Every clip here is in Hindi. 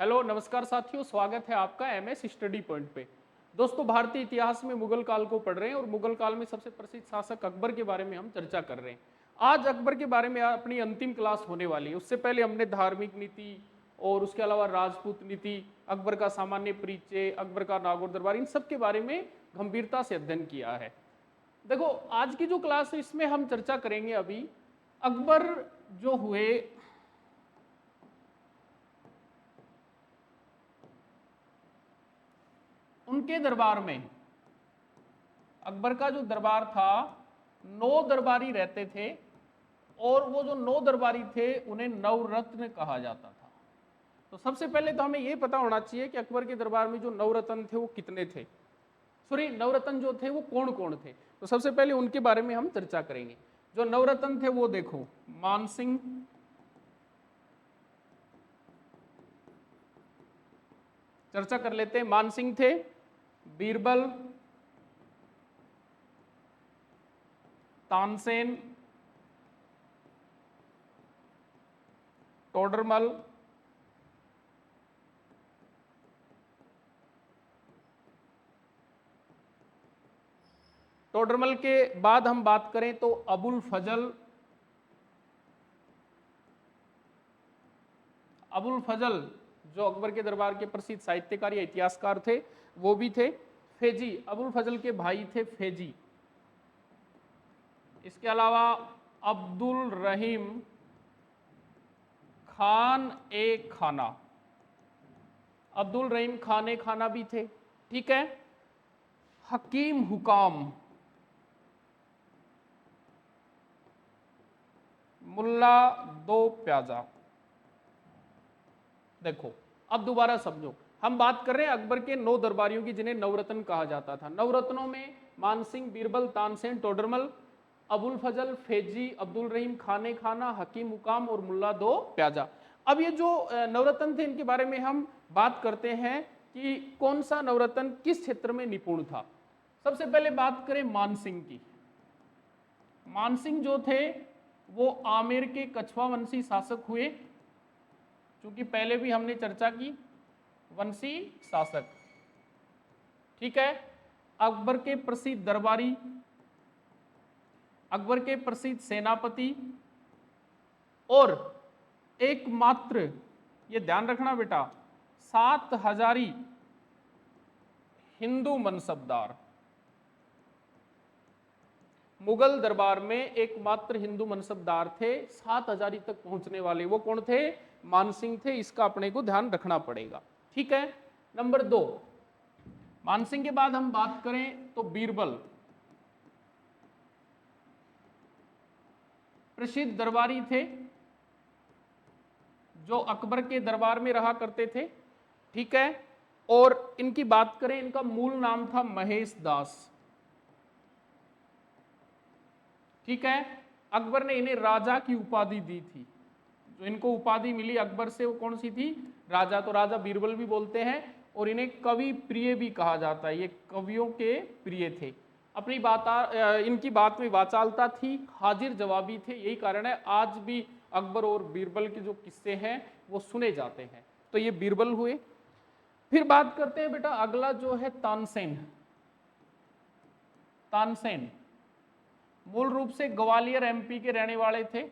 हेलो नमस्कार साथियों, स्वागत है आपका एमएस स्टडी पॉइंट पे। दोस्तों, भारतीय इतिहास में मुगल काल को पढ़ रहे हैं और मुगल काल में सबसे प्रसिद्ध शासक अकबर के बारे में हम चर्चा कर रहे हैं। आज अकबर के बारे में अपनी अंतिम क्लास होने वाली है। उससे पहले हमने धार्मिक नीति और उसके अलावा राजपूत नीति, अकबर का सामान्य परिचय, अकबर का नागौर दरबार, इन सब के बारे में गंभीरता से अध्ययन किया है। देखो, आज की जो क्लास है इसमें हम चर्चा करेंगे अभी अकबर जो हुए उनके दरबार में। अकबर का जो दरबार था, 9 दरबारी रहते थे और वो जो 9 दरबारी थे उन्हें नवरत्न कहा जाता था। तो सबसे पहले तो हमें ये पता होना चाहिए कि अकबर के दरबार में जो नवरत्न थे वो कितने थे, सॉरी नवरत्न जो थे वो कौन कौन थे। तो सबसे पहले उनके बारे में हम चर्चा करेंगे। जो नवरत्न थे वो देखो, मानसिंह, चर्चा कर लेते हैं। मानसिंह थे, बीरबल, तानसेन, टोडरमल, टोडरमल के बाद हम बात करें तो अबुल फजल, अबुल फजल जो अकबर के दरबार के प्रसिद्ध साहित्यकार या इतिहासकार थे वो भी थे। फेजी, अबुल फजल के भाई थे फेजी। इसके अलावा अब्दुल रहीम खान ए खाना, अब्दुल रहीम खान ए खाना भी थे। ठीक है। हकीम हुकाम, मुल्ला दो प्याजा। देखो, अब दोबारा समझो, हम बात कर रहे हैं अकबर के 9 दरबारियों की जिन्हें नवरत्न कहा जाता था। नवरत्नों में मानसिंह, बीरबल, तानसेन, टोडरमल, अबुल फजल, फेजी, अब्दुल रहीम खाने खाना, हकीम हुकाम और मुल्ला दो प्याजा। अब ये जो नवरत्न थे इनके बारे में हम बात करते हैं कि कौन सा नवरत्न किस क्षेत्र में निपुण था। सबसे पहले बात करें मानसिंह की। मानसिंह जो थे वो आमेर के कछवा वंशी शासक हुए, क्योंकि पहले भी हमने चर्चा की वंशी शासक। ठीक है। अकबर के प्रसिद्ध दरबारी, अकबर के प्रसिद्ध सेनापति और एकमात्र, ये ध्यान रखना बेटा, 7 हजारी हिंदू मनसबदार। मुगल दरबार में एकमात्र हिंदू मनसबदार थे 7 हजारी तक पहुंचने वाले। वो कौन थे? मानसिंह थे। इसका अपने को ध्यान रखना पड़ेगा। ठीक है। नंबर 2, मानसिंह के बाद हम बात करें तो बीरबल, प्रसिद्ध दरबारी थे जो अकबर के दरबार में रहा करते थे। ठीक है। और इनकी बात करें, इनका मूल नाम था महेश दास। ठीक है। अकबर ने इन्हें राजा की उपाधि दी थी। जो इनको उपाधि मिली अकबर से वो कौन सी थी? राजा। तो राजा बीरबल भी बोलते हैं और इन्हें कवि प्रिय भी कहा जाता है। ये कवियों के प्रिय थे। अपनी बात इनकी बात में वाचालता थी, हाजिर जवाबी थे। यही कारण है आज भी अकबर और बीरबल के जो किस्से हैं वो सुने जाते हैं। तो ये बीरबल हुए। फिर बात करते हैं बेटा, अगला जो है तानसेन। तानसेन मूल रूप से ग्वालियर एमपी के रहने वाले थे।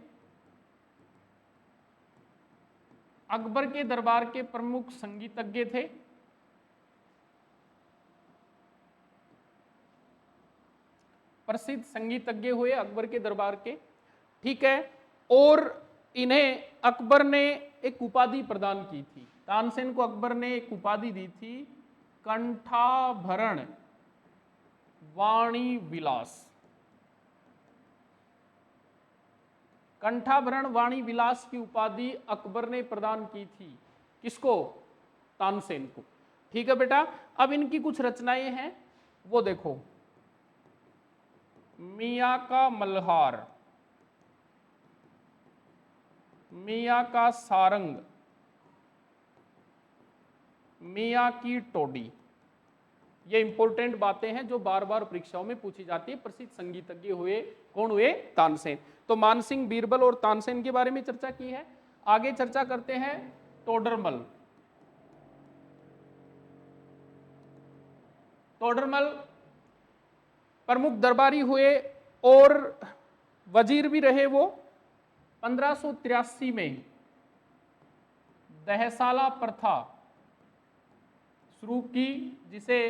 अकबर के दरबार के प्रमुख संगीतज्ञ थे। प्रसिद्ध संगीतज्ञ हुए अकबर के दरबार के। ठीक है। और इन्हें अकबर ने एक उपाधि प्रदान की थी। तानसेन को अकबर ने एक उपाधि दी थी, कंठाभरण वाणी विलास। कंठाभरण वाणी विलास की उपाधि अकबर ने प्रदान की थी। किसको? तानसेन को। ठीक है बेटा। अब इनकी कुछ रचनाएं हैं वो देखो, मियाँ का मल्हार, मियाँ का सारंग, मियाँ की टोडी। ये इंपॉर्टेंट बातें हैं जो बार बार परीक्षाओं में पूछी जाती है। प्रसिद्ध संगीतज्ञ हुए कौन हुए? तानसेन। तो मानसिंह, बीरबल और तानसेन के बारे में चर्चा की है। आगे चर्चा करते हैं टोडरमल। टोडरमल प्रमुख दरबारी हुए और वजीर भी रहे वो। 1583 में दहसाला प्रथा शुरू की, जिसे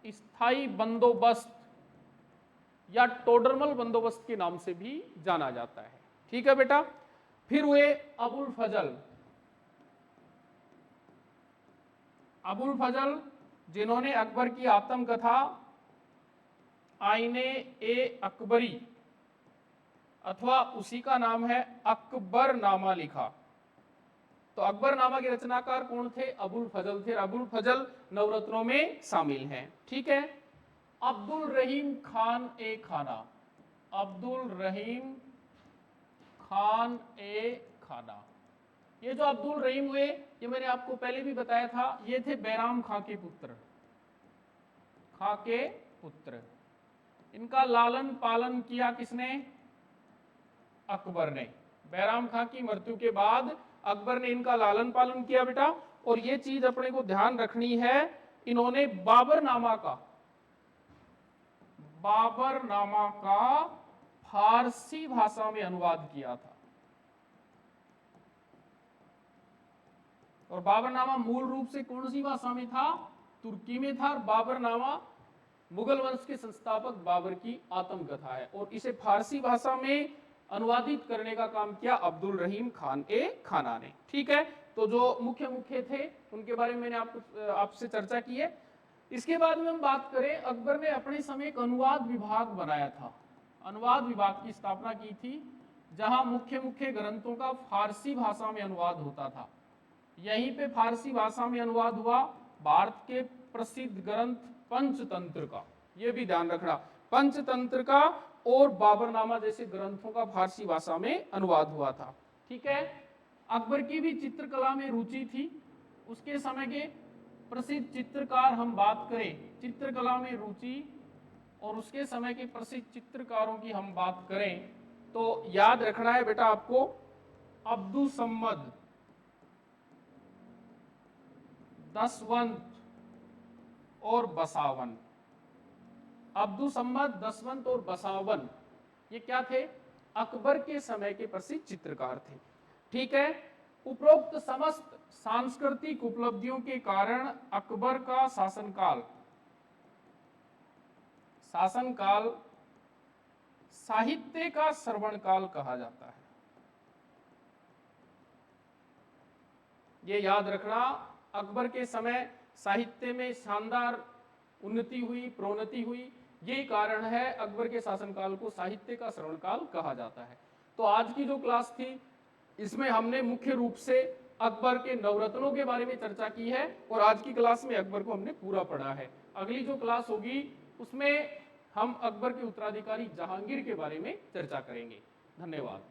स्थायी बंदोबस्त या टोडरमल बंदोबस्त के नाम से भी जाना जाता है। ठीक है बेटा। फिर हुए अबुल फजल। अबुल फजल जिन्होंने अकबर की आत्मकथा आईने ए अकबरी अथवा उसी का नाम है अकबरनामा लिखा। तो अकबरनामा के रचनाकार कौन थे? अबुल फजल थे। अबुल फजल नवरत्नों में शामिल हैं। ठीक है। अब्दुल रहीम खान ए खाना। अब्दुल रहीम खान ए खाना, ये जो अब्दुल रहीम हुए, ये मैंने आपको पहले भी बताया था, ये थे बैराम खां के पुत्र। खां के पुत्र। इनका लालन पालन किया किसने? अकबर ने। बैराम खां की मृत्यु के बाद अकबर ने इनका लालन पालन किया बेटा। और ये चीज अपने को ध्यान रखनी है, इन्होंने बाबरनामा का फारसी भाषा में अनुवाद किया था। और बाबरनामा मूल रूप से कौन सी भाषा में था? तुर्की में था। और बाबरनामा मुगल वंश के संस्थापक बाबर की आत्मकथा है, और इसे फारसी भाषा में अनुवादित करने का काम किया अब्दुल रहीम खान ए खाना ने। ठीक है। तो जो मुख्य थे उनके बारे में मैंने आपसे चर्चा की है। इसके बाद में हम बात करें, अकबर ने अपने समय एक अनुवाद विभाग बनाया था। अनुवाद विभाग की स्थापना की थी, जहां मुख्य ग्रंथों का फारसी भाषा में अनुवाद होता था। यहीं पे फारसी भाषा में अनुवाद हुआ भारत के प्रसिद्ध ग्रंथ पंचतंत्र का। यह भी ध्यान रखना, पंचतंत्र का और बाबरनामा जैसे ग्रंथों का फारसी भाषा में अनुवाद हुआ था। ठीक है। अकबर की भी चित्रकला में रुचि थी। उसके समय के प्रसिद्ध चित्रकार हम बात करें, चित्रकला में रुचि और उसके समय के प्रसिद्ध चित्रकारों की हम बात करें, तो याद रखना है बेटा आपको अब्दुसम्मद, दसवंत और बसावन। अब्दुसम्मद, दसवंत और बसावन, ये क्या थे? अकबर के समय के प्रसिद्ध चित्रकार थे। ठीक है। उपरोक्त समस्त सांस्कृतिक उपलब्धियों के कारण अकबर का शासनकाल साहित्य का श्रवण काल कहा जाता है। ये याद रखना, अकबर के समय साहित्य में शानदार उन्नति हुई, प्रोन्नति हुई। यही कारण है अकबर के शासनकाल को साहित्य का श्रवण काल कहा जाता है। तो आज की जो क्लास थी, इसमें हमने मुख्य रूप से अकबर के नवरत्नों के बारे में चर्चा की है, और आज की क्लास में अकबर को हमने पूरा पढ़ा है। अगली जो क्लास होगी उसमें हम अकबर के उत्तराधिकारी जहांगीर के बारे में चर्चा करेंगे। धन्यवाद।